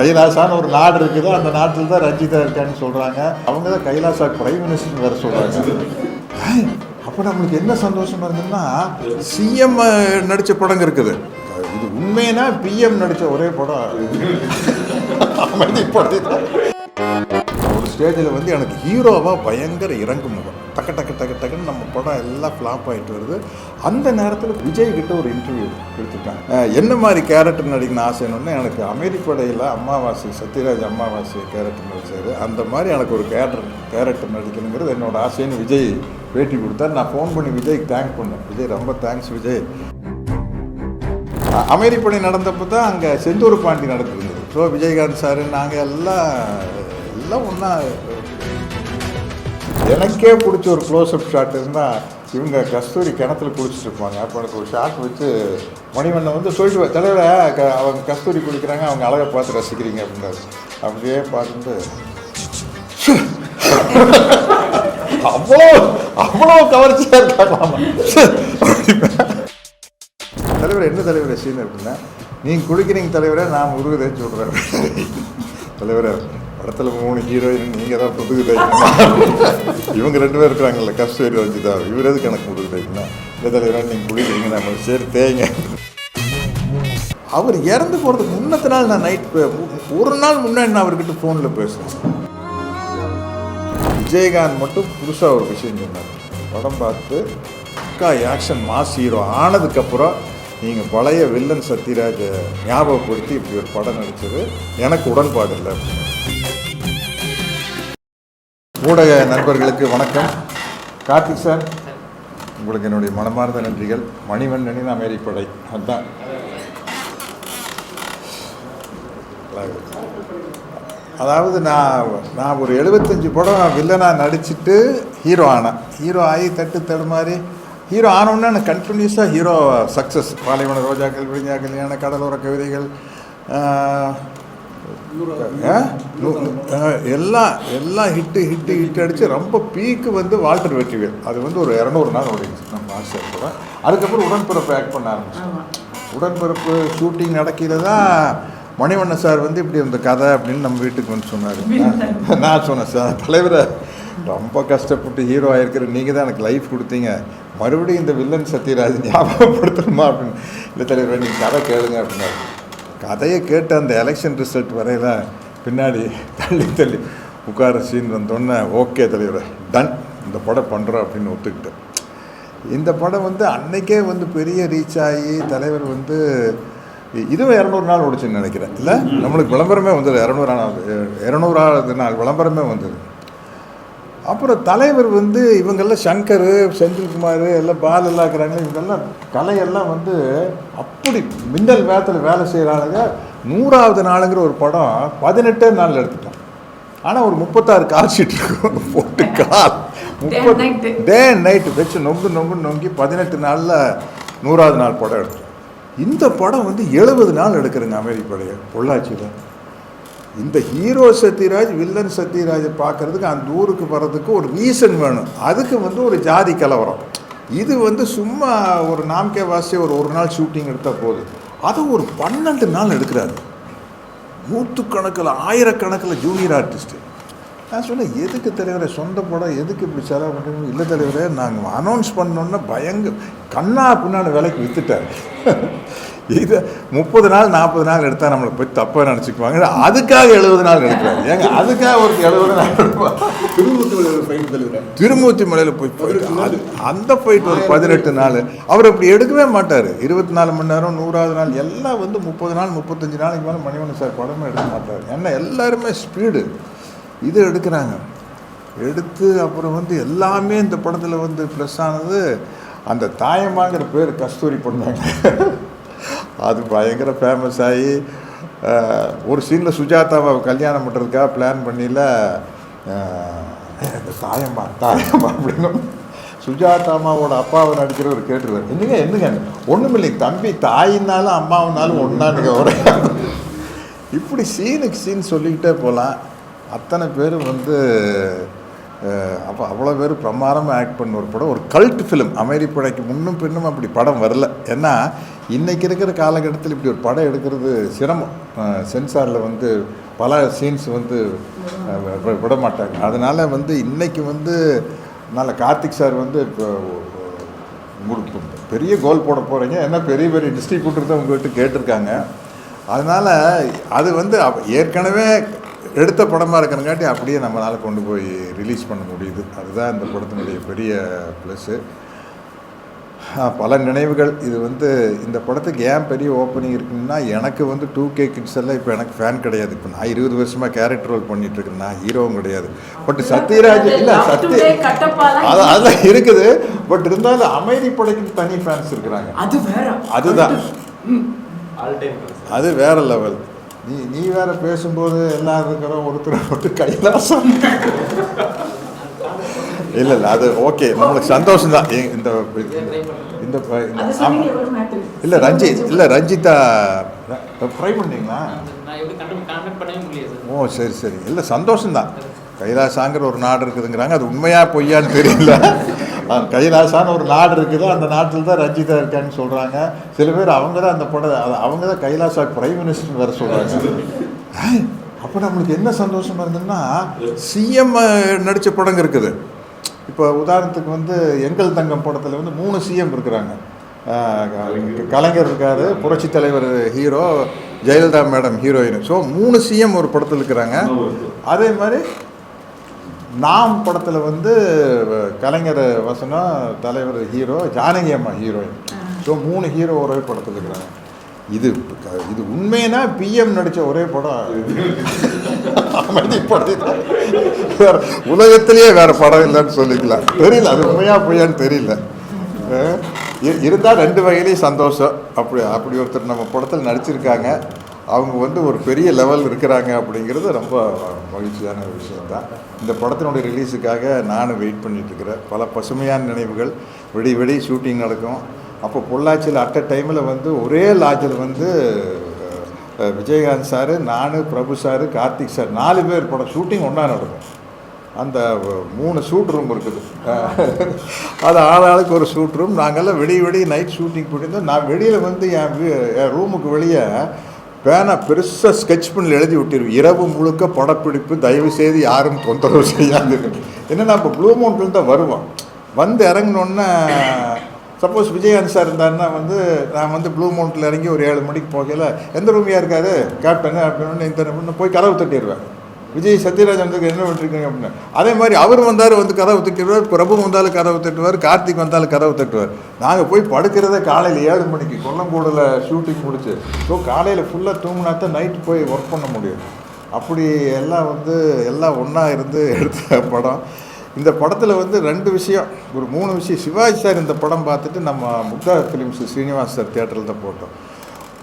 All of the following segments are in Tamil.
கைலாசான்னு ஒரு நாடு இருக்குது, அந்த நாட்டில் தான் ரஞ்சிதா இருக்கான்னு சொல்கிறாங்க. அவங்க தான் கைலாசா பிரைம் மினிஸ்டர் வேறு சொல்கிறாங்க. அப்போ நம்மளுக்கு என்ன சந்தோஷமாக இருந்ததுன்னா, சிஎம் நடித்த படங்க இருக்குது. இது உண்மைனா பிஎம் நடித்த ஒரே படம் ஒரு ஸ்டேஜில் வந்து எனக்கு ஹீரோவாக பயங்கர இறங்கு முகம், டக்கு டக்கு டக்கு டக்குன்னு நம்ம படம் எல்லாம் ஃப்ளாப் ஆகிட்டு வருது. அந்த நேரத்தில் விஜய் கிட்ட ஒரு இன்டர்வியூ எடுத்துட்டாங்க. என்ன மாதிரி கேரக்டர் நடிக்கணும்னு ஆசைன்னு, எனக்கு அமெரிப்படையில் அம்மாவாசை சத்யராஜ் அம்மாவாசை கேரக்டர் நடிச்சார், அந்த மாதிரி எனக்கு ஒரு கேரக்டர் நடிக்கணுங்கிறது என்னோட ஆசைன்னு விஜய் பேட்டி கொடுத்தார். நான் ஃபோன் பண்ணி விஜய்க்கு தேங்க் பண்ணேன். விஜய் ரொம்ப தேங்க்ஸ் விஜய். அமெரிப்படை நடந்தப்போ தான் அங்கே செந்தூர் பாண்டி நடக்குது. ஸோ விஜயகாந்த் சார் நாங்கள் எல்லாம் ஒன்றா. எனக்கே பிடிச்ச ஒரு க்ளோஸ்அப் ஷாட் இருந்தால், இவங்க கஸ்தூரி கிணத்துல குளிச்சுட்டு இருப்பாங்க. அப்போ எனக்கு ஒரு ஷாட் வச்சு மணிவண்ணன் வந்து சொல்லிட்டு, தலைவரை அவங்க கஸ்தூரி குளிக்கிறாங்க, அவங்க அழகை பார்த்து ரசிக்கிறீங்க அப்படின்னாரு. அப்படியே பார்த்துட்டு அவ்வளோ கவர்ச்சியாக இருக்காங்க. தலைவர் என்ன தலைவர் சீன் அப்படின்னா, நீங்கள் குளிக்கிறீங்க தலைவரை, நான் முருகு தேய்ச்சி விட்றேன். தலைவரை படத்தில் 3 ஹீரோயின் நீங்கள் தான் முதுகு தைக்கணும். இவங்க 2 பேர் இருக்கிறாங்கல்ல, கஸ்தூரி ரஞ்சிதா, இவர் எதுக்கு எனக்கு முதுகு தைக்கணும்? இல்லை தலைவரை நீங்கள் குளிக்கிறீங்க, நம்ம சரி தேய்ங்க. அவர் இறந்து போகிறதுக்கு முன்னத்த நாள் நான் நைட் ஒரு நாள் முன்னாடி நான் அவர்கிட்ட ஃபோனில் பேசுகிறேன். விஜயகாந்த் மட்டும் புதுசாக ஒரு விஷயம் சொன்னார். படம் பார்த்து பக்கா ஆக்ஷன் மாஸ் ஹீரோ ஆனதுக்கப்புறம் நீங்கள் பழைய வில்லன் சத்யராஜ் ஞாபகப்படுத்தி இப்படி ஒரு படம் நடித்தது எனக்கு உடன்பாடு இல்லை. ஊடக நண்பர்களுக்கு வணக்கம். கார்த்திக் சார், உங்களுக்கு என்னுடைய மனமார்ந்த நன்றிகள். மணிவண்ணனின் அமெரிப்படை அதுதான். அதாவது நான் ஒரு 75 படம் வில்லனாக நடிச்சுட்டு ஹீரோ ஆனேன். ஹீரோ ஆகி தடுமாறி ஹீரோ ஆனோன்னா எனக்கு கண்டினியூஸாக ஹீரோ சக்ஸஸ். பாலைவன ரோஜாக்கள், விழிஞ்சா கல்யாண, கடலோர கவிதைகள், எல்லாம் ஹிட்டு அடித்து ரொம்ப பீக்கு வந்து வால்டர் வெற்றிவேல். அது வந்து ஒரு 200 நாள் ஓடிச்சு நம்ம ஆசை கூட. அதுக்கப்புறம் உடன்பிறப்பு ஆக்ட் பண்ண ஆரம்பிச்சோம். உடன்பிறப்பு ஷூட்டிங் நடக்கையில் தான் மணிவண்ணன் சார் வந்து இப்படி இந்த கதை அப்படின்னு நம்ம வீட்டுக்கு வந்து சொன்னார். நான் சொன்னேன், சார் தலைவரை ரொம்ப கஷ்டப்பட்டு ஹீரோ ஆகிருக்கிற நீங்கள் தான் எனக்கு லைஃப் கொடுத்தீங்க, மறுபடியும் இந்த வில்லன் சத்யராஜ் ஞாபகப்படுத்தணுமா அப்படின்னு. இல்லை தலைவரை நீங்கள் கதை கேளுங்க அப்படின்னாரு. கதையை கேட்டு அந்த எலெக்ஷன் ரிசல்ட் வரையில பின்னாடி தள்ளி உட்கார சீன் வந்தோடனே, ஓகே தலைவரை டன், இந்த படம் பண்ணுறோம் அப்படின்னு ஒத்துக்கிட்டேன். இந்த படம் வந்து அன்னைக்கே வந்து பெரிய ரீச் ஆகி தலைவர் வந்து இதுவும் 200 நாள் ஓடிச்சுன்னு நினைக்கிறேன். இல்லை, நம்மளுக்கு விளம்பரமே வந்தது 200வது நாள் விளம்பரமே வந்தது. அப்புறம் தலைவர் வந்து இவங்கெல்லாம் சங்கர், செந்தில்குமார் எல்லாம் பாலெல்லாம் இருக்கிறாங்க. இவங்கெல்லாம் கலையெல்லாம் வந்து அப்படி மின்னல் வேகத்தில் வேலை செய்கிறாங்க. 100வது நாளுங்கிற ஒரு படம் 18 நாளில் எடுத்துட்டோம். ஆனால் ஒரு 36 கால் ஷீட் இருக்கும் போட்டு கால் 30 டே நைட்டு வச்சு நொங்கி 18 நாளில் 100வது நாள் படம் எடுத்தோம். இந்த படம் வந்து 70 நாள் எடுக்கிறேங்க அமெரிப்படைய பொள்ளாச்சியில். இந்த ஹீரோ சத்யராஜ் வில்லன் சத்யராஜை பார்க்குறதுக்கு அந்த ஊருக்கு வர்றதுக்கு ஒரு ரீசன் வேணும். அதுக்கு வந்து ஒரு ஜாதி கலவரம். இது வந்து சும்மா ஒரு நாம்கே வாசி ஒரு நாள் ஷூட்டிங் எடுத்தால் போதும். அதை ஒரு 12 நாள் எடுக்கிறாரு. 100கணக்கில் 1000கணக்கில் ஜூனியர் ஆர்டிஸ்ட்டு. நான் சொன்னேன், எதுக்கு தலைவரை சொந்த படம் எதுக்கு இப்படி செலவு பண்ணுறீங்க? இல்லை தலைவரே, நாங்கள் அனௌன்ஸ் பண்ணோன்னா கண்ணா பின்னாடி விலைக்கு விற்றுட்டார். இது 30 நாள் 40 நாள் எடுத்தால் நம்மளை போய் தப்பாக நினச்சிக்குவாங்க. அதுக்காக 70 நாள் எடுக்கிறாரு. ஏங்க, அதுக்காக ஒரு 70 நாள் எடுப்பாங்க. திருமூர்த்தி மலையில் போயிட்டு அந்த போயிட்டு ஒரு 18 நாள் அவர் அப்படி எடுக்கவே மாட்டார். 24 மணி நேரம் 100வது நாள் எல்லாம் வந்து 30 நாள் 35 நாளைக்கு மேலே மணிவண்ணன் சார் படமே எடுக்க மாட்டார். ஏன்னா எல்லாருமே ஸ்பீடு இது எடுக்கிறாங்க. எடுத்து அப்புறம் வந்து எல்லாமே இந்த படத்தில் வந்து ப்ளஸ் ஆனது அந்த தாயம்மாங்கிற பேர் கஸ்தூரி பண்ணாங்க. அது பயங்கர ஃபேமஸ் ஆகி ஒரு சீனில் சுஜாதாவை கல்யாணம் பண்ணுறதுக்காக பிளான் பண்ணியில் தாயம்மா அப்படின்னு சுஜாதாமாவோட அப்பாவை நடிக்கிறவர் கேட்டுருவார். என்னங்க ஒன்றும் இல்லைங்க தம்பி, தாயினாலும் அம்மாவினாலும் ஒன்றானுங்க ஒரே. இப்படி சீனுக்கு சீன் சொல்லிக்கிட்டே போகலாம். அத்தனை பேர் வந்து அப்போ அவ்வளோ பேர் பிரமாதமாக ஆக்ட் பண்ண ஒரு படம், ஒரு கல்ட் ஃபிலிம். அமெரிப்படைக்கு முன்னும் பின்னும் அப்படி படம் வரல. ஏன்னா இன்றைக்கி இருக்கிற காலகட்டத்தில் இப்படி ஒரு படம் எடுக்கிறது சிரமம். சென்சாரில் வந்து பல சீன்ஸ் வந்து விட மாட்டாங்க. அதனால் வந்து இன்றைக்கி வந்து நல்ல கார்த்திக் சார் வந்து இப்போ உங்களுக்கு பெரிய கோல் போட போகிறீங்க, ஏன்னா பெரிய பெரிய டிஸ்ட்ரிபியூட்டர் தான் உங்கள்கிட்ட கேட்டிருக்காங்க. அதனால் அது வந்து ஏற்கனவே எடுத்த படமாக இருக்கிறங்காட்டி அப்படியே நம்மளால் கொண்டு போய் ரிலீஸ் பண்ண முடியுது. அதுதான் இந்த படத்தினுடைய பெரிய ப்ளஸ்ஸு. பல நினைவுகள். இது வந்து இந்த படத்துக்கு ஏன் பெரிய ஓப்பனிங் இருக்குன்னா, எனக்கு வந்து 2K கிட்ஸ் எல்லாம் இப்போ எனக்கு ஃபேன் கிடையாது. இப்போ நான் 20 வருஷமாக கேரக்டர் ரோல் பண்ணிகிட்ருக்கேன், நான் ஹீரோவும் கிடையாது. பட் சத்யராஜ் இல்லை அதெல்லாம் இருக்குது. பட் இருந்தாலும் அமைதி படைக்கு தனி ஃபேன்ஸ் இருக்கிறாங்க. அதுதான் அது வேற லெவல். நீ வேற பேசும்போது எல்லாரும் இருக்கிறோம் ஒருத்தர் கைலாசம் இல்லை அது ஓகே, நம்மளுக்கு சந்தோஷம் தான். இந்த இந்த இல்லை ரஞ்சிதா ட்ரை பண்ணீங்களா? ஓ சரி இல்லை சந்தோஷம்தான். கைலாசாங்கிற ஒரு நாடு இருக்குதுங்கிறாங்க, அது உண்மையா பொய்யான்னு தெரியல. கைலாசான்னு ஒரு நாடு இருக்குது, அந்த நாட்டில் தான் ரஞ்சிதா இருக்கான்னு சொல்கிறாங்க. சில பேர் அவங்க தான் அந்த படம், அவங்க தான் கைலாசா பிரைம் மினிஸ்டர்னு வேறு சொல்கிறாங்க. அப்போ நம்மளுக்கு என்ன சந்தோஷமாக இருந்ததுன்னா, சிஎம் நடித்த படங்க இருக்குது. இப்போ உதாரணத்துக்கு வந்து எங்கள் தங்கம் படத்தில் வந்து 3 சிஎம் இருக்கிறாங்க. கலைஞர் இருக்கார், புரட்சி தலைவர் hero, Jayalalithaa madam heroine. So 3 CM ஒரு படத்தில் இருக்கிறாங்க. அதே மாதிரி நாம் படத்தில் வந்து கலைஞர் வசனம், தலைவர் ஹீரோ, ஜானகி அம்மா ஹீரோயின். ஸோ 3 ஹீரோ ஒரே படத்தில் இருக்கிறாங்க. இது உண்மைனா பிஎம் நடித்த ஒரே படம் அமைதி படம். உலகத்திலேயே வேற படம் இல்லைன்னு சொல்லிக்கலாம். தெரியல அது உண்மையா பொய்யான்னு தெரியல. இருந்தால் 2 வகையிலையும் சந்தோஷம். அப்படி ஒருத்தர் நம்ம படத்தில் நடிச்சிருக்காங்க, அவங்க வந்து ஒரு பெரிய லெவல் இருக்கிறாங்க அப்படிங்கிறது ரொம்ப மகிழ்ச்சியான விஷயந்தான். இந்த படத்தினுடைய ரிலீஸுக்காக நானும் வெயிட் பண்ணிகிட்ருக்கிறேன். பல பசுமையான நினைவுகள். வெடி ஷூட்டிங் நடக்கும். அப்போ பொள்ளாச்சியில் அட் அ டைமில் வந்து ஒரே லாட்ஜில் வந்து விஜயகாந்த் சார், நான், பிரபு சார், கார்த்திக் சார் 4 பேர் படம் ஷூட்டிங் ஒன்றா நடக்கும். அந்த 3 ஷூட் ரூம் இருக்குது. அது ஆளாளுக்கு ஒரு ஷூட் ரூம். நாங்கள்லாம் வெடி நைட் ஷூட்டிங் போட்டிருந்தோம். நான் வெளியில் வந்து என் ரூமுக்கு வெளியே பேனா பெருசாக ஸ்கெட்ச் பண்ணி எழுதி விட்டிருவேன், இரவு முழுக்க படப்பிடிப்பு, தயவு செய்து யாரும் தொந்தரவு செய்யாது. என்னென்னா இப்போ ப்ளூ மவுண்ட்லேருந்து தான் வருவோம். வந்து இறங்கினோன்னே சப்போஸ் விஜயகாந்த் சார் இருந்தாருன்னா வந்து நான் வந்து ப்ளூ மவுண்டில் இறங்கி ஒரு 7 மணிக்கு போகையில் எந்த ரூமியாக இருக்காது கேப்டன் அப்படின்னு இந்த ரூம்னு போய் கதவு தட்டிடுவேன். விஜய் சத்யராஜ் வந்து என்ன பண்ணிருக்கீங்க அப்படின்னு. அதே மாதிரி அவர் வந்தார் வந்து கதவு தட்டிடுவார், பிரபு வந்தாலும் கதவு தட்டுவார், கார்த்திக் வந்தாலும் கதவு தட்டுவார். நாங்கள் போய் படுக்கிறத காலையில் 7 மணிக்கு கொல்லங்கோடில் ஷூட்டிங் முடிச்சு. ஸோ காலையில் ஃபுல்லாக தூங்கினா தான் நைட்டு போய் ஒர்க் பண்ண முடியும். அப்படி எல்லாம் வந்து எல்லாம் ஒன்றா இருந்து எடுத்த படம். இந்த படத்தில் வந்து 2 விஷயம், ஒரு 3 விஷயம். சிவாஜி சார் இந்த படம் பார்த்துட்டு நம்ம முக்தா ஃபிலிம்ஸ் ஸ்ரீனிவாஸ் சார் தியேட்டரில் தான் போட்டோம்.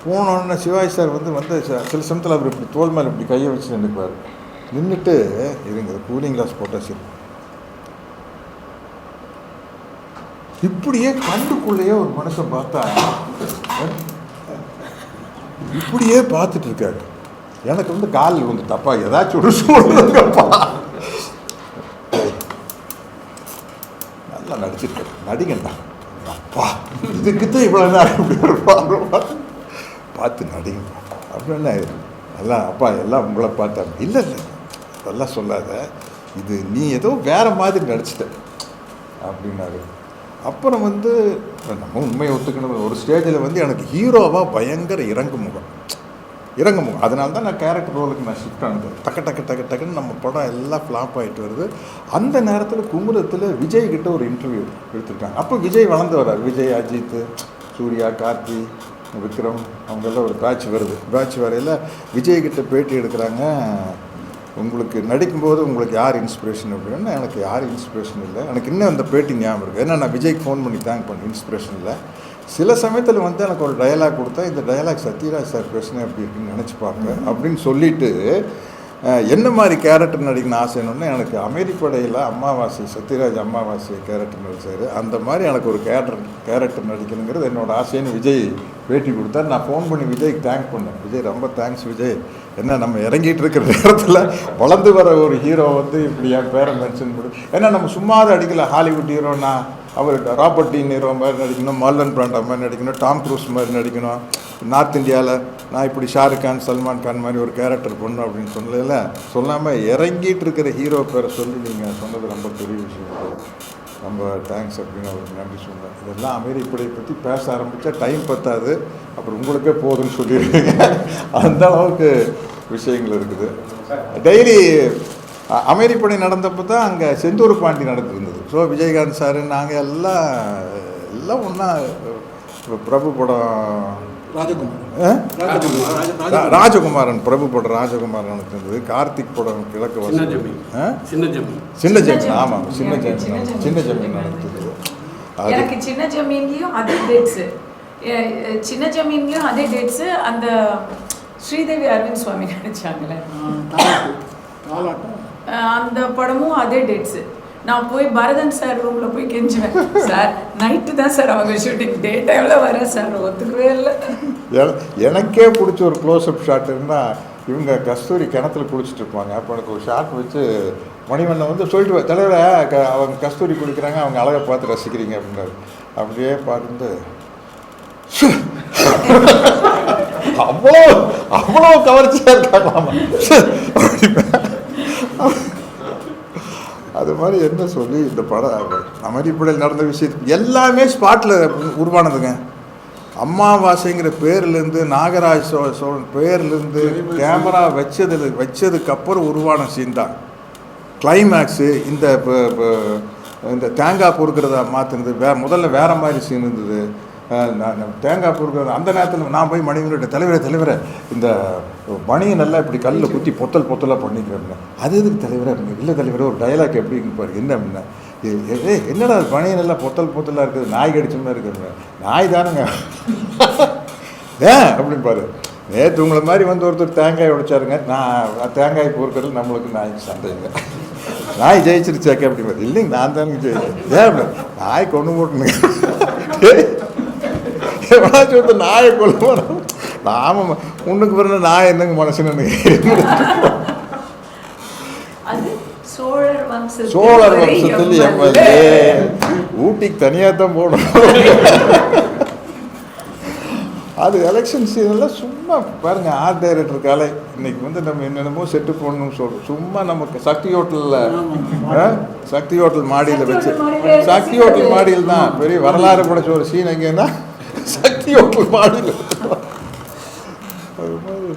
போனோடனே சிவாஜி சார் வந்து சில சமயத்தில் அவர் இப்படி தோல் மேலே இப்படி கையை வச்சு நின்றுப்பார். நின்றுட்டு இருங்க கூலிங் கிளாஸ் போட்டால் சரி, இப்படியே கண்டுக்குள்ளேயே ஒரு மனுஷன் பார்த்தா இப்படியே பார்த்துட்டு இருக்காரு. எனக்கு வந்து காலில் வந்து தப்பா ஏதாச்சும் ஒரு சொல்லுங்கப்பா, நல்லா நடிச்சிருக்காரு, நடிகண்டா அப்பா, இதுக்குத்தான் இவ்வளோ நேரம் இப்படி பார்த்து நடிங்கப்பா அப்படின்னு எல்லாம் அப்பா எல்லாம் உங்களை பார்த்தா இல்லை அதெல்லாம் சொல்லாத, இது நீ ஏதோ வேற மாதிரி நடிச்சிட்ட அப்படின்னாரு. அப்புறம் வந்து நம்ம உண்மையை ஒத்துக்கணும். ஒரு ஸ்டேஜில் வந்து எனக்கு ஹீரோவாக பயங்கர இறங்குமுகம். அதனால தான் நான் கேரக்டர் ரோலுக்கு நான் ஷிஃப்ட் ஆனது. டக்குன்னு நம்ம படம் எல்லாம் ஃப்ளாப் ஆகிட்டு வருது. அந்த நேரத்தில் குமுதத்தில் விஜய் கிட்ட ஒரு இன்டர்வியூ எடுத்துருக்காங்க. அப்போ விஜய் வளர்ந்து வர்றார். விஜய், அஜித், சூர்யா, கார்த்தி, விக்ரம் அவங்கெல்லாம் ஒரு பேட்ச் வரையில் விஜய்கிட்ட பேட்டி எடுக்கிறாங்க. உங்களுக்கு நடிக்கும்போது உங்களுக்கு யார் இன்ஸ்பிரேஷன் அப்படின்னா, எனக்கு யார் இன்ஸ்பிரேஷன் இல்லை. எனக்கு இன்னும் அந்த பேட்டி ஞாபகம் இருக்குது. ஏன்னா நான் விஜய்க்கு ஃபோன் பண்ணி தேங்க் பண்ணேன், இன்ஸ்பிரேஷன் இல்லை. சில சமயத்தில் வந்து எனக்கு ஒரு டயலாக் கொடுத்தா, இந்த டயலாக் சத்யராஜ் சார் பேசுனேன் அப்படி இருக்குன்னு நினச்சி பார்ப்பேன் அப்படின்னு சொல்லிவிட்டு என்ன மாதிரி கேரக்டர் நடிக்கணும்னு ஆசைன்னு எனக்கு அமைதிப்படையில் அமாவாசை, சத்யராஜ் அமாவாசை கேரக்டர் நடித்தார். அந்த மாதிரி எனக்கு ஒரு கேரக்டர் நடிக்கணுங்கிறது என்னோடய ஆசைன்னு விஜய் பேட்டி கொடுத்தாரு. நான் ஃபோன் பண்ணி விஜய்க்கு தேங்க் பண்ணேன். விஜய் ரொம்ப தேங்க்ஸ் விஜய், என்ன நம்ம இறங்கிட்டு இருக்கிற நேரத்தில் வளர்ந்து வர ஒரு ஹீரோ வந்து இப்படி என் பேரை மென்ஷன் பண்ணி, ஏன்னா நம்ம சும்மா அடிக்கல. ஹாலிவுட் ஹீரோனா அவர் ராபர்ட் டி நீரோ மாதிரி நடிக்கணும், மார்லன் பிராண்டா மாதிரி நடிக்கணும், டாம் க்ரூஸ் மாதிரி நடிக்கணும், நார்த் இந்தியாவில் நான் இப்படி ஷாருக் கான் சல்மான் கான் மாதிரி ஒரு கேரக்டர் பண்ணணும் அப்படின்னு சொல்லல. சொல்லாமல் இறங்கிட்டு இருக்கிற ஹீரோ பேரை சொல்லி நீங்கள் சொன்னது ரொம்ப பெரிய விஷயம். ரொம்ப தேங்க்ஸ் அப்படின்னு அவருக்கு நன்றி சொன்னேன். இதெல்லாம் அமெரிப்படை பற்றி பேச ஆரம்பித்தா டைம் பத்தாது, அப்புறம் உங்களுக்கே போதுன்னு சொல்லிடுவீங்க. அந்த அளவுக்கு விஷயங்கள் இருக்குது. டெய்லி அமெரிப்படை நடந்தப்போ தான் அங்கே செந்தூர் பாண்டி நடந்துருந்தது. ஸோ விஜயகாந்த் சார் நாங்கள் எல்லாம் ஒன்றா பிரபு படம் ராஜகுமாரன் பிரபு படம் ராஜகுமாரன் நடந்தது. கார்த்திக் படம் கிழக்கு சின்ன ஜமீன் ஆமாம் சின்ன ஜமீன் நடந்தது. எனக்கு சின்ன ஜமீன்லேயும் அதே டேட்ஸு, சின்ன ஜமீன்லேயும் அதே டேட்ஸு. அந்த ஸ்ரீதேவி அரவிந்த் சுவாமி நடிச்சாங்களே அந்த படமும் அதே டேட்ஸு. நான் போய் பரதன் சார் ரூமில் போய் கெஞ்சுவேன், சார் நைட்டு தான் சார் அவங்க ஷூட்டிங், டே டைமில் வரேன் சார், ஒத்துக்கவே இல்லை. எனக்கே பிடிச்ச ஒரு க்ளோஸ்அப் ஷாட் இருந்தால் இவங்க கஸ்தூரி கிணத்துல குளிச்சுட்டு இருப்பாங்க. அப்போ எனக்கு ஒரு ஷாட் வச்சு மணிவண்ணன் வந்து சொல்லிட்டு தலைவரை அவங்க கஸ்தூரி குளிக்கிறாங்க, அவங்க அழகை பார்த்து ரசிக்கிறீங்க அப்படின்னாரு. அப்படியே பார்த்துட்டு அவ்வளோ கவர்ச்சியாக இருக்காங்க. அது மாதிரி என்ன சொல்லி இந்த படம் அமெரிப்படையில் நடந்த விஷயத்துக்கு எல்லாமே ஸ்பாட்டில் உருவானதுங்க. அம்மாவாசைங்கிற பேர்லேருந்து நாகராஜ் சோழன் பேர்லேருந்து கேமரா வச்சதுக்கப்புறம் உருவான சீன் தான் கிளைமேக்ஸு. இந்த தேங்காய் பொறுக்கிறத மாற்றினது முதல்ல வேறு மாதிரி சீன் இருந்தது. தேங்காய் பொறுக்கிறது அந்த நேரத்தில் நான் போய் மணிவன்கிட்ட தலைவரை இந்த மணியை நல்லா இப்படி கல்லில் குத்தி பொத்தலாக பண்ணிக்கிறேன். அது எதுக்கு தலைவராக இருங்க? இல்லை தலைவரை ஒரு டைலாக் எப்படி பாரு என்ன அப்படின்னா, என்னடா அது பணியை நல்லா பொத்தலாக இருக்குது, நாய் கடிச்ச மாதிரி இருக்குங்க. நாய் தானுங்க அப்படின்னு பாரு. நேற்று உங்களை மாதிரி வந்து ஒருத்தர் தேங்காய் உடைச்சாருங்க, நான் தேங்காய் பொறுக்கிறது நம்மளுக்கு நாய்க்கு சண்டைங்க. நாய் ஜெயிச்சிருச்சாக்க அப்படி பாரு. இல்லைங்க நான் தானுங்க ஜெயிச்சேன். நாய் கொண்டு போட்டுனுங்க சொல்லிட்டு நாயை கொல்ல நாம முன்னுக்கு பிறந்த நாய் என்னங்க மனசுன்னு. சோழர் வம்சத்தில் எம்எல்ஏ ஊட்டிக்கு தனியாக தான் போகணும். அது எலெக்ஷன் சீசனில் சும்மா பாருங்க, ஆர்ட் டைரக்டர் கலை இன்னைக்கு வந்து நம்ம என்னென்னமோ செட்டு போடணும்னு சொல்கிறோம். சும்மா நமக்கு சக்தி ஹோட்டல் மாடியில் வச்சு சக்தி ஹோட்டல் மாடியில் தான் பெரிய வரலாறு படைச்ச ஒரு சீன் எங்கேன்னா சக்தி ஹோட்டல் மாடியில். அது மாதிரி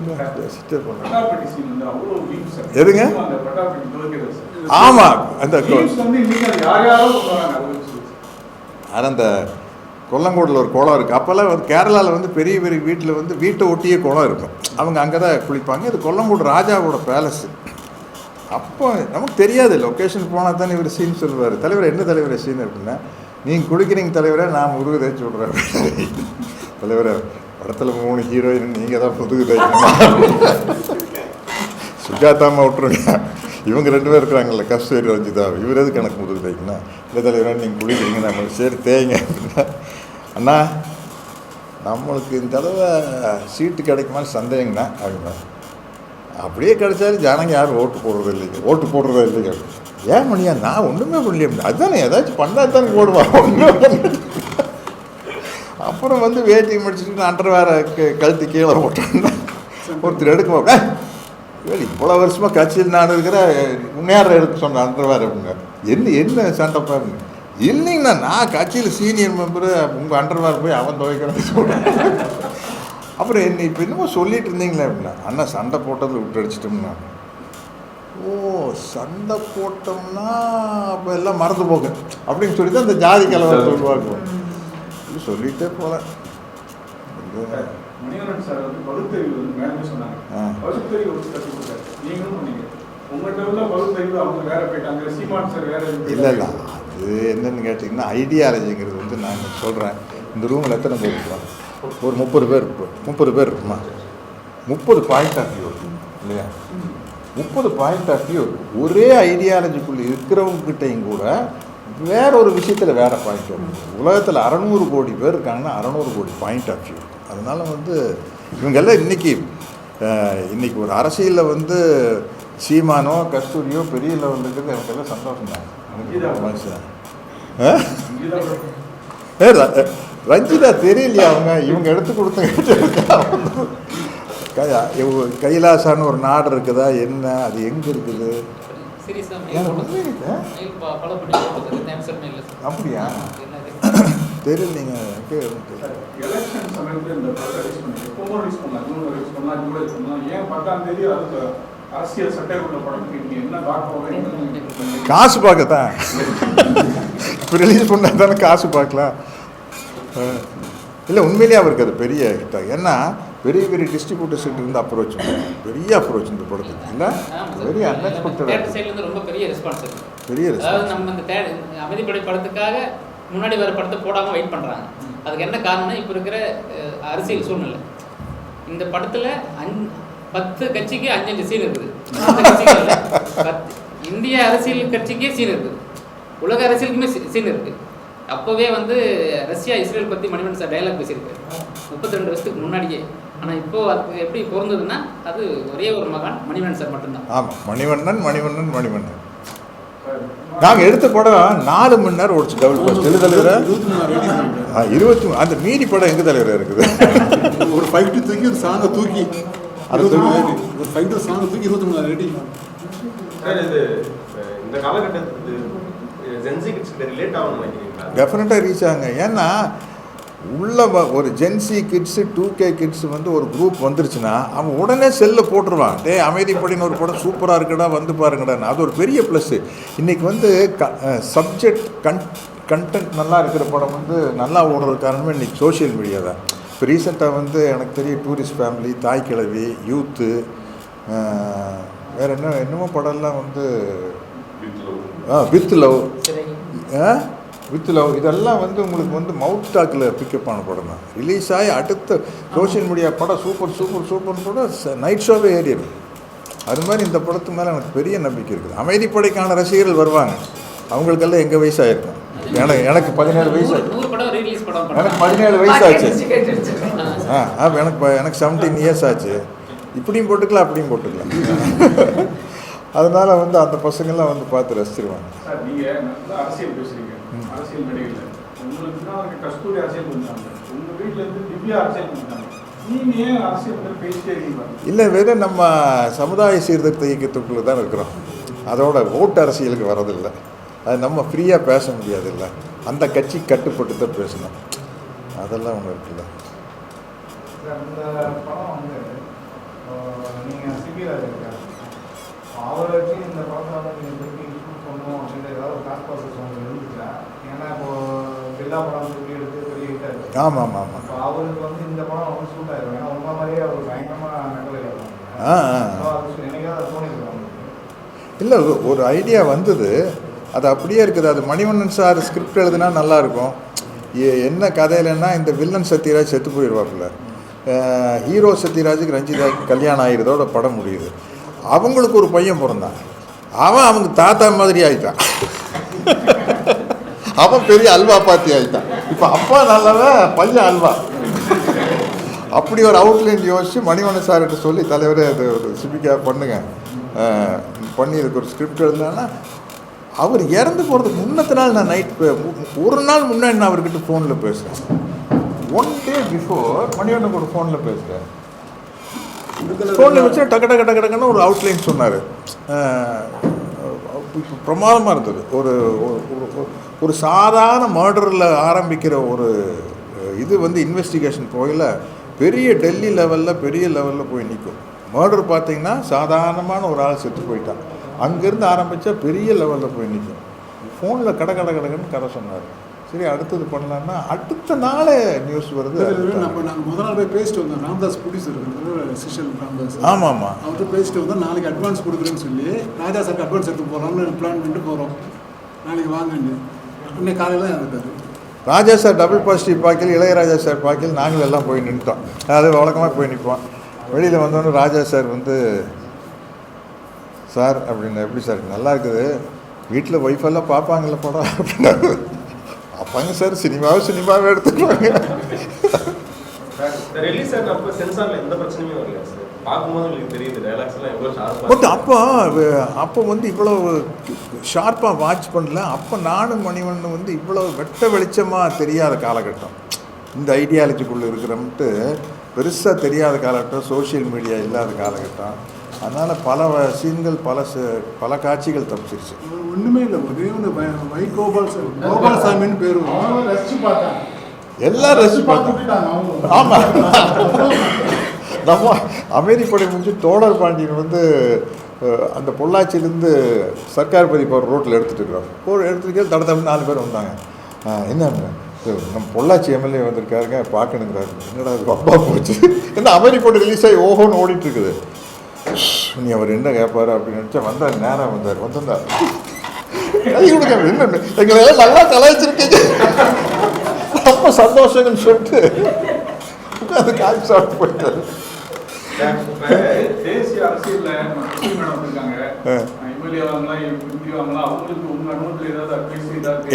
எதுங்க? ஆமாம் அந்த கொல்லங்கோடில் ஒரு குளம் இருக்குது. அப்போல்லாம் வந்து கேரளாவில் வந்து பெரிய பெரிய வீட்டில் வந்து வீட்டை ஒட்டியே குளம் இருக்கும். அவங்க அங்கே தான் குளிப்பாங்க. இது கொல்லங்கோடு ராஜாவோட பேலஸு. அப்போ நமக்கு தெரியாது, லொக்கேஷன் போனால் தானே இவர் சீன் சொல்லுவார். தலைவர் என்ன தலைவர் சீன் அப்படின்னா, நீங்கள் குளிக்கிறீங்க தலைவரை, நான் முருகு தேய்ச்சி விட்றேன். தலைவரை படத்தில் 3 ஹீரோயின் நீங்கள் தான் முதுகு தேய்க்கணும், சுஜாதாமா விட்டுருங்க, இவங்க 2 பேர் இருக்கிறாங்கல்ல கஸ்தூரி ரஞ்சிதா, இவர் எதுக்கு எனக்கு முதுகு தேய்க்கணும்? இல்லை தலைவரை நீங்கள் குளிக்கிறீங்க நம்மளுக்கு சரி தேய்ங்க அப்படின்னா, அண்ணா நம்மளுக்கு இந்த தடவை சீட்டு கிடைக்குமான்னு சந்தேகங்கண்ணா அப்படின்னா, அப்படியே கிடைச்சாலும் ஜனங்க யாரும் ஓட்டு போடுறதே இல்லைங்க. ஏன் மணியா நான் ஒன்றுமே பண்ணலையே, அதுதானே ஏதாச்சும் பண்ணால் தானே போடுவான், ஒன்றுமே பண்ண. அப்புறம் வந்து வேட்டி முடிச்சுட்டு அண்டர் வேற கழுத்து கீழே போட்டோன்னா ஒருத்தர் எடுக்க இவ்வளோ வருஷமாக கட்சியில் நான் இருக்கிற முன்னேற எடுக்க சொன்னேன் அண்டர் வேற அப்படிங்க. என்ன சண்டை பாருங்க. இல்லைங்கண்ணா நான் கட்சியில் சீனியர் மெம்பரு, உங்கள் அண்டர் வேற போய் அவன் துவைக்கிறேன்னு சொல்கிறேன். அப்புறம் என்ன இப்போ என்னமோ சொல்லிட்டு இருந்தீங்களே அப்படின்னா, அண்ணா சண்டை போட்டதில் விட்டு அடிச்சிட்டோம்னா, ஓ சண்டை போட்டோம்னா அப்போ எல்லாம் மறந்து போக அப்படின்னு சொல்லி தான் அந்த ஜாதி கலவரத்தை உருவாக்குவோம். இது சொல்லிகிட்டே போல. இல்லை அது என்னன்னு கேட்டிங்கன்னா, ஐடியாலஜிங்கிறது வந்து நான் சொல்கிறேன். இந்த ரூமில் எத்தனை பேர் இருக்கிறோம்? ஒரு 30 பேர் இருக்கும். 30 பேர் இருக்குமா? 30 பாயிண்ட் ஆஃப் வியூ இருக்கும் இல்லையா? 30 பாயிண்ட் ஆஃப் வியூ ஒரே ஐடியாலஜிக்குள்ளே இருக்கிறவங்ககிட்டையும் கூட வேற ஒரு விஷயத்தில் வேறு பாயிண்ட் வரும். உலகத்தில் 600 கோடி பேர் இருக்காங்கன்னா 600 கோடி பாயிண்ட் ஆஃப் வியூ இருக்கும். அதனால் வந்து இவங்கெல்லாம் இன்றைக்கி ஒரு அரசியலில் வந்து சீமானோ கஸ்தூரியோ பெரிய லெவலில் இருக்கிறது எனக்கெல்லாம் சந்தோஷம் தான். மனுஷன் ரஞ்சிதா தெரியலையா இவங்க எடுத்து கொடுத்த கைலாசான்னு ஒரு நாடு இருக்குதா என்ன, அது எங்கே இருக்குது? அப்படியா தெரியலைங்க. காசு பார்க்கத்தான் இப்போ ரிலீஸ் பண்ணால் தானே காசு பார்க்கலாம். இல்லை உண்மையிலேயே அவருக்கு அது பெரிய ஹிட்டாக, ஏன்னா பெரிய பெரிய டிஸ்ட்ரிபியூட்டர்ஸ்கிட்ட இருந்து அப்ரோச் பெரிய அப்ரோச் இந்த படத்துக்கு இல்லை, வெரி அன்எக்ஸ்பெக்டட் ரொம்ப பெரிய ரெஸ்பான்ஸ். பெரிய ரெஸ்பான்ஸ். நம்ம இந்த அமைதிப்படை படத்துக்காக முன்னாடி வர படத்தை போடாமல் வெயிட் பண்ணுறாங்க. அதுக்கு என்ன காரணம்னா இப்போ இருக்கிற அரசியல் சூழ்நிலை. இந்த படத்தில் 10 கட்சிக்கு 5 சீன் இருக்குது. இந்திய அரசியல் கட்சிக்கே சீன் இருக்குது, உலக அரசியலுக்குமே சீன் இருக்குது. அப்போவே ரஷ்யா இஸ்ரேல் பற்றி மணிவண்ணன் சார் டைலாக் பேசியிருக்காரு 32 வருஷத்துக்கு முன்னாடியே. ஆனால் இப்போது அதுக்கு எப்படி பொருந்ததுன்னா அது ஒரே ஒரு மகான் மணிவண்ணன் சார் மட்டும்தான். ஆமாம், மணிவண்ணன். நாங்கள் எடுத்த படம் 4 மணி நேரம் ஓடிச்சு. டபுள் பாஸ் எது தலைவர் 20 அந்த மீதி படம் எங்கே தலைவர் இருக்குது? ஒரு ஃபைட்டு தூக்கி ஒரு சாங்கை தூக்கி அது ஒரு ஃபைட்டு சாங்கை தூக்கி 23 ரெடி. இந்த காலகட்டத்துக்கு டெஃபினட்டாக ரீச் ஆகுங்க. ஏன்னா உள்ள ஒரு ஜென்சி கிட்ஸு 2K கிட்ஸ் ஒரு குரூப் வந்துருச்சுன்னா அவன் உடனே செல்ல போட்டுருவான். அமைதிப்படின்னு ஒரு படம் சூப்பராக இருக்குடா வந்து பாருங்கடான்னு. அது ஒரு பெரிய ப்ளஸ்ஸு. இன்றைக்கி சப்ஜெக்ட் கண்டென்ட் நல்லா இருக்கிற படம் நல்லா ஓடுறது காரணமே இன்றைக்கி சோஷியல் மீடியா தான். இப்போ ரீசெண்டாக எனக்கு தெரியும் டூரிஸ்ட் ஃபேமிலி, தாய் கிழவி, யூத்து, வேறு என்னமோ படம்லாம் வித் லவ் இதெல்லாம் உங்களுக்கு மவுத் டாக்கில் பிக்கப் ஆன படம் தான். ரிலீஸ் ஆகி அடுத்த சோஷியல் மீடியா படம் சூப்பர்னு கூட நைட் ஷோவே ஏறிடும். அது மாதிரி இந்த படத்து மேலே எனக்கு பெரிய நம்பிக்கை இருக்குது. அமைதிப்படைக்கான ரசிகர்கள் வருவாங்க, அவங்களுக்கெல்லாம் எங்கள் வயசாகிருக்கும். எனக்கு 17 வயசு, எனக்கு 17 வயசாச்சு. எனக்கு 17 இயர்ஸ் ஆச்சு. இப்படியும் போட்டுக்கலாம் அப்படியும் போட்டுக்கலாம். அதனால அந்த பசங்கள்லாம் பார்த்து ரசிச்சிருவாங்க. சார் நீங்கள் நல்லா அரசியல் பேசுகிறீங்க, அரசியல் நடிகர்கள் உங்களுக்கு தான் கஸ்தூரி அரசியல் பண்ணுறாங்க, உங்கள் வீட்டிலேருந்து திவ்யா அரசியல் பண்ணுறாங்க, நீங்கள் ஏன் அரசியல் பற்றி பேசிட்டே இருக்கீங்க? இல்லை, வெறும் நம்ம சமுதாய சீர்திருத்த இயக்கத்துக்குள்ளே தான் இருக்கிறோம். அதோட ஓட்டு அரசியலுக்கு வரதில்லை. அது நம்ம ஃப்ரீயாக பேச முடியாதில்ல, அந்த கட்சி கட்டுப்பட்டு தான் பேசணும். அதெல்லாம் ஒன்று இருக்குல்ல. இந்த படம் நீங்கள் சிபிஆர் இருக்காங்க, அவரை வச்சு இந்த படத்தை நீங்கள் திருப்பி ஷூட் பண்ணணும் அப்படின்ற ஏதாவது காஸ்ட் ப்ராசஸ் உங்களுக்கு இருந்துச்சா? ஏன்னா இப்போது பில்லா படம் திருப்பி எடுத்து பெரிய ஹிட்டாக இருக்குது. ஆமாம். இப்போ அவருக்கு இந்த படம் ஷூட் ஆகிடும். ஏன்னா உங்க மாதிரியே அவர் பயங்கரமாக நகரில் என்னைக்காவது தோணிருக்காங்க? இல்லை, ஒரு ஐடியா வந்தது, அது அப்படியே இருக்குது. அது மணிவண்ணன் சார் ஸ்கிரிப்ட் எழுதுனா நல்லாயிருக்கும். என்ன கதையிலன்னா இந்த வில்லன் சத்யராஜ் செத்து போயிடுவாப்புல, ஹீரோ சத்யராஜுக்கு ரஞ்சிதாவுக்கு கல்யாணம் ஆகிடுறதோட படம் முடியுது. அவங்களுக்கு ஒரு பையன் பிறந்தான், அவங்க தாத்தா மாதிரி ஆயிட்டான். அவன் பெரிய அல்வா பாத்தி ஆயிட்டான். இப்போ அப்பா நல்லவன், பையன் அல்வா. அப்படி ஒரு அவுட்லைன் யோசிச்சு மணிவண்ணன் சார்கிட்ட சொல்லி, தலைவரே அது ஒரு சிபிக்காக பண்ணுங்க பண்ணி இதுக்கு ஒரு ஸ்கிரிப்ட் எழுதுனா, அவர் இறந்து போகிறதுக்கு முன்னத்த நாள் நான் ஒரு நாள் முன்னாடி நான் அவர்கிட்ட ஃபோனில் பேசுகிறேன். 1 day பிஃபோர் மணிவண்ணன் கூட ஃபோனில் பேசுகிறேன். ஃபோனில் வச்சு டக்குன்னு ஒரு அவுட்லைன் சொன்னார். பிரமாதமாக இருந்தது. ஒரு சாதாரண மர்டரில் ஆரம்பிக்கிற ஒரு இது இன்வெஸ்டிகேஷன் போகல பெரிய டெல்லி லெவலில் பெரிய லெவலில் போய் நிற்கும். மர்டர் பார்த்திங்கன்னா சாதாரணமான ஒரு ஆள் செத்து போயிட்டான், அங்கேருந்து ஆரம்பித்தா பெரிய லெவலில் போய் நிற்கும். ஃபோனில் கடன்னு கதை சொன்னார். சரி, அடுத்தது பண்ணலான்னா அடுத்த நாளே நியூஸ் வருது. நாங்கள் முதல் நாள் போய் பேசிட்டு வந்தோம். ராம்தாஸ் ப்ரொடியூசர் சிஷியல் ராம்தாஸ். ஆமாம். அவர்கிட்ட பேசிட்டு வந்தோம். நாளைக்கு அட்வான்ஸ் கொடுக்குறேன்னு சொல்லி ராஜா சாருக்கு அட்வான்ஸ் எடுத்து போகிறோம்னு பிளான் பண்ணிட்டு போகிறோம். நாளைக்கு வாங்கன்னு இன்னைக்கு காலையில் இறந்துட்டார். ராஜா சார் டபுள் பாசிட்டிவ் பார்க்கல, இளையராஜா சார் பார்க்கல, நாங்கள் எல்லாம் போய் நின்றுட்டோம். அது வழக்கமாக போய் நிற்போம். வெளியில் வந்தோன்னே ராஜா சார் சார் அப்படின்னு, எப்படி சார் நல்லா இருக்குது, வீட்டில் ஒய்ஃபெல்லாம் பார்ப்பாங்கல்ல படம் அப்படின்னாரு. அப்பாங்க சார், சினிமாவே எடுத்துக்குவாங்க. ரிலீஸ் ஆனப்போ சென்சாரில் எந்த பிரச்சனையுமே வரல சார். பார்க்கும்போது உங்களுக்கு தெரியுது டைலாக்ஸ் எல்லாம் எவ்வளோ பட் ஷார்ப்பாக அப்போ வந்து இவ்வளோ ஷார்ப்பாக வாட்ச் பண்ணல. அப்போ நானும் மணிவண்ணன் வந்து இவ்வளோ வெட்ட வெளிச்சமாக தெரியாத காலகட்டம், இந்த ஐடியாலஜிக்குள்ளே இருக்கிறோம்ட்டு பெருசாக தெரியாத காலகட்டம், சோஷியல் மீடியா இல்லாத காலகட்டம். அதனால் பல சீன்கள் பல காட்சிகள் தப்பிச்சிருச்சு. ஒன்றுமே இல்லை, ஒரே ஒன்று கோபால்சாமின்னு பேர் அவனும் ரசிச்சு பார்த்தாங்க, எல்லாரும் ரசிச்சு பார்த்தாங்க. விட்டுட்டாங்க அவங்களும். ஆமாம், நம்ம அமெரிப்படை முடிஞ்சு தோழர் பாண்டியன் வந்து அந்த பொள்ளாச்சியிலேருந்து சர்க்கார் பதி போகிற ரோட்டில் எடுத்துகிட்டு இருக்கிறோம். எடுத்துகிட்டு தடத்தம் 4 பேர் வந்தாங்க. என்ன நம்ம பொள்ளாச்சி எம்எல்ஏ வந்திருக்காருங்க, பார்க்கணுங்கிறாரு. என்னடா அது அப்பா போச்சு, என்ன அமெரிப்படை ரிலீஸ் ஆகி ஓஹோன்னு ஓடிட்டுருக்குது. நீ அவர் என்ன கேட்பாரு அப்படின்னு நினச்சா வந்தார், நேராக வந்திருந்தார். என்ன எங்களெல்லாம் நல்லா கலாய்ச்சிருக்கீங்க, ரொம்ப சந்தோஷங்கன்னு சொல்லிட்டு உட்காந்து காய்ச்சி சாப்பிட்டு போயிட்டாரு. தேசிய அரசியல்ல மேடம் இருக்காங்க, எம்எல்ஏ வாங்கலாம், எம்பி வாங்கலாம், அவங்களுக்கு உங்க அனுபவத்தில் ஏதாவது அட்வைஸ் ஏதாவது?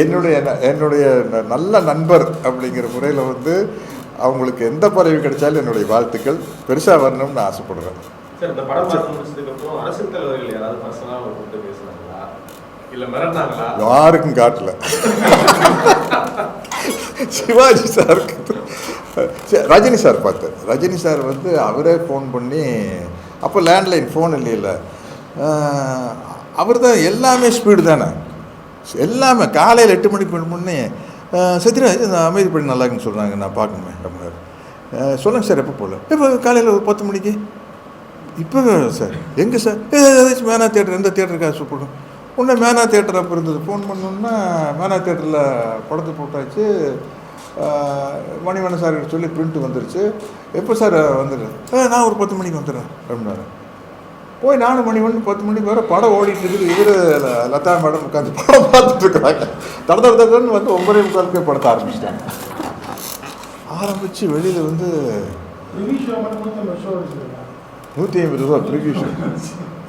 என்னுடைய நல்ல நண்பர் அப்படிங்கிற முறையில் வந்து அவங்களுக்கு எந்த பதவி கிடைச்சாலும் என்னுடைய வாழ்த்துக்கள். பெருசாக வரணும்னு ஆசைப்படுவேன். சார், இந்த படம் பார்த்து முடிச்சதுக்கப்புறம் அரசியல் தலைவர்கள் யாராவது பர்சனலாக கூப்பிட்டு பேசுனாங்களா இல்லை மிரட்டாங்களா? யாருக்கும் காட்டல. சிவாஜி சாருக்கு, ரஜினி சார் பார்த்தார். ரஜினி சார் வந்து அவரே ஃபோன் பண்ணி, அப்போ லேண்ட்லைன் ஃபோன் இல்லைல்ல, அவர் தான் எல்லாமே ஸ்பீடு தானே, எல்லாமே. காலையில் 8 மணிக்கு முன்னே சத்யராஜ் இந்த அமைதிப்படி நல்லா இருக்குன்னு சொல்கிறாங்க, நான் பார்க்கணுமே அப்படின்னாரு. சொல்லுங்கள் சார், எப்போ போகல? இப்போ காலையில் ஒரு 10 மணிக்கு. இப்போ சார் எங்கே சார்? ஏதாச்சும் மேனா தியேட்டர், எந்த தியேட்டருக்காக கூப்பிடும்? உடனே மேனா தியேட்டர் அப்போ இருந்தது. ஃபோன் பண்ணோன்னா மேனா தியேட்டரில் படத்தை போட்டாச்சு. மணிவண்ணன் சார் சொல்லி பிரிண்ட்டு வந்துருச்சு. எப்போ சார் வந்துடுறேன்? நான் ஒரு 10 மணிக்கு வந்துடுறேன் அப்படின்னாரு. போய் நானும் மணிவண்ணன் 10 மணிக்கு வர படம் ஓடிட்டு இருக்குது. இவர் லதா மேடம் உட்காந்து படம் பார்த்துட்டு இருக்கிறாங்க. தடன்னு வந்து 9:45 படத்தை ஆரம்பிச்சிட்டாங்க. ஆரம்பித்து வெளியில் வந்து ரிவ்யூ ஷோ மட்டும் 150 ஷோ வச்சுருக்காங்க. 150 ரூபா ப்ரிவியூ ஷோ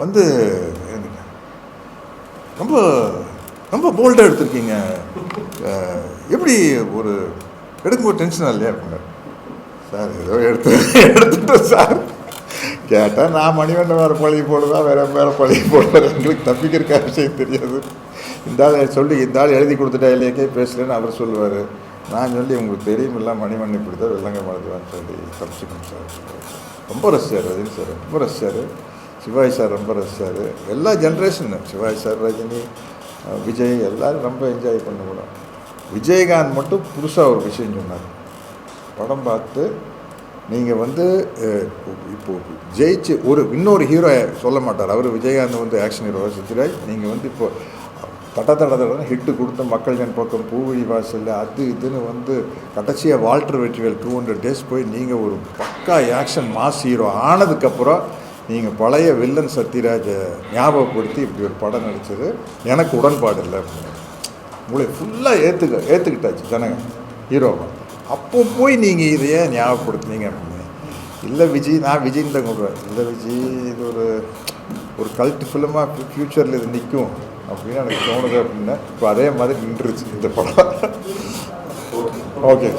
வந்து ரொம்ப ரொம்ப போல்டாக எடுத்திருக்கீங்க. எப்படி ஒரு எடுக்கும்போது டென்ஷனாக இல்லையா அப்படின்னாரு. சார் ஏதோ எடுத்துட்டோம் சார். கேட்டால் நான் மணிவண்ணன் வேறு பழகி போடுவேன், வேறு பழகி போடுவார், எங்களுக்கு தப்பிக்கிறக்க விஷயம் தெரியாது. இந்த ஆள் சொல்லி இந்த ஆள் எழுதி கொடுத்துட்டா இல்லையே பேசுகிறேன்னு அவர் சொல்லுவார். நான் சொல்லி உங்களுக்கு தெரியுமில்ல மணிவண்ணன் இப்படி தான் வெள்ளங்க மறந்துவான்னு சொல்லி தப்பிச்சுக்கணும் சார். ரொம்ப ரசிச்சார் ரஜினி சார், ரொம்ப ரசிச்சார். சிவாஜி சார் ரொம்ப ரசிச்சார். எல்லா ஜென்ரேஷனு, சிவாஜி சார், ரஜினி, விஜய் எல்லோரும் ரொம்ப என்ஜாய் பண்ண கூட. விஜயகாந்த் மட்டும் புதுசாக ஒரு விஷயம் சொன்னார். படம் பார்த்து நீங்கள் வந்து இப்போது ஜெயிச்சு இன்னொரு ஹீரோ சொல்ல மாட்டார். அவர் விஜயகாந்த் வந்து ஆக்ஷன் ஹீரோ சத்யராஜ். நீங்கள் வந்து இப்போது தட ஹிட்டு கொடுத்த மக்கள் ஜன் பக்கம், பூவழி வாசல், அது இதுன்னு வந்து கடைசியாக வால்டர் வெற்றிவேல் 200 டேஸ் போய் நீங்கள் ஒரு பக்கா ஆக்ஷன் மாஸ் ஹீரோ ஆனதுக்கப்புறம் நீங்கள் பழைய வில்லன் சத்யராஜை ஞாபகப்படுத்தி இப்படி ஒரு படம் நடித்தது எனக்கு உடன்பாடு இல்லை அப்படின்னு. உங்களை ஃபுல்லாக ஏற்றுக்கிட்டாச்சு ஜனங்க ஹீரோவை. அப்போ போய் நீங்கள் இதையே ஞாபகப்படுத்துனீங்க அப்படின்னு. இல்லை விஜய், நான் விஜய்ன்னு தான் கொடுவேன். இல்லை விஜய் இது ஒரு கல்ட் ஃபிலிமாக ஃப்யூச்சரில் இது நிற்கும் அப்படின்னு எனக்கு தோணுது அப்படின்னா இப்போ அதே மாதிரி நின்றுச்சு இந்த படம். ஓகே.